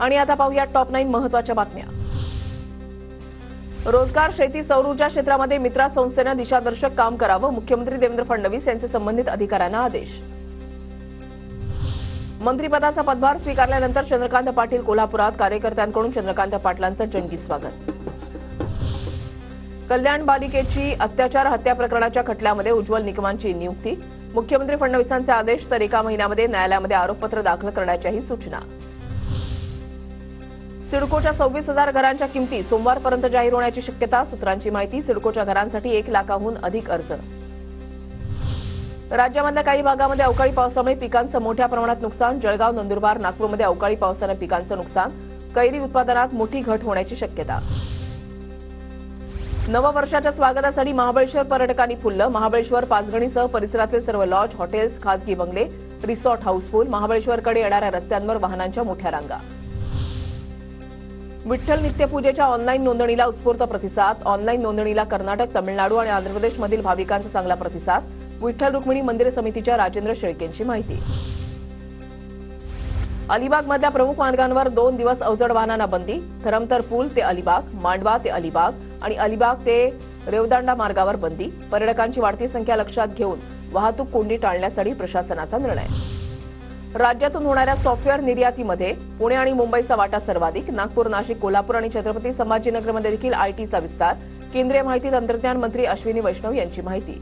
आणि आता पाहूया टॉप 9 महत्त्वाच्या बातम्या। रोजगार, शेती, सौर ऊर्जा क्षेत्रामध्ये मित्रा संस्थेने दिशादर्शक काम करावं, मुख्यमंत्री देवेंद्र फडणवीस यांचे संबंधित अधिकाऱ्यांना आदेश। मंत्रिपदाचा पदभार स्वीकारल्यानंतर चंद्रकांत पाटील कोल्हापुरात, कार्यकर्त्यांकडून चंद्रकांत पाटलांचं जंगी स्वागत। कल्याण बालिकेची अत्याचार हत्या प्रकरणाच्या खटल्यामध्ये उज्ज्वल निकमांची नियुक्ती, मुख्यमंत्री फडणवीसांचे आदेश, तर एका महिन्यामध्ये न्यायालयामध्ये आरोपपत्र दाखल करण्याच्याही सूचना। सिडकोच्या 26,000 घरांच्या किमती सोमवारपर्यंत जाहीर होण्याची शक्यता, सूत्रांची माहिती। सिडकोच्या घरांसाठी 1 लाखाहून अधिक अर्ज। राज्यामधल्या काही भागामध्ये अवकाळी पावसामुळे पिकांचं मोठ्या प्रमाणात नुकसान, जळगाव, नंदुरबार, नागपूरमध्ये अवकाळी पावसानं पिकांचं नुकसान, कैरी उत्पादनात मोठी घट होण्याची शक्यता। नववर्षाच्या स्वागतासाठी महाबळेश्वर पर्यटकांनी फुललं, महाबळेश्वर, पाचगणीसह परिसरातील सर्व लॉज, हॉटेल्स, खासगी बंगले, रिसॉर्ट हाऊसफुल, महाबळेश्वरकडे येणाऱ्या रस्त्यांवर वाहनांच्या मोठ्या रांगा। विठ्ठल नित्यपूजेच्या ऑनलाईन नोंदणीला उत्स्फूर्त प्रतिसाद, ऑनलाईन नोंदणीला कर्नाटक, तमिळनाडू आणि आंध्र प्रदेशमधील भाविकांचा चांगला प्रतिसाद, विठ्ठल रुक्मिणी मंदिर समितीच्या राजेंद्र शेळकेंची माहिती। अलिबागमधल्या प्रमुख मार्गांवर 2 दिवस अवजड वाहनांना बंदी, धरमतर पूल ते अलिबाग, मांडवा ते अलिबाग आणि अलिबाग ते रेवदांडा मार्गावर बंदी, पर्यटकांची वाढती संख्या लक्षात घेऊन वाहतूक कोंडी टाळण्यासाठी प्रशासनाचा निर्णय। राज्यातून होणाऱ्या सॉफ्टवेअर निर्यातीमध्ये पुणे आणि मुंबईचा वाटा सर्वाधिक, नागपूर, नाशिक, कोल्हापूर आणि छत्रपती संभाजीनगरमध्ये देखील आयटीचा विस्तार, केंद्रीय माहिती तंत्रज्ञान मंत्री अश्विनी वैष्णव यांची माहिती।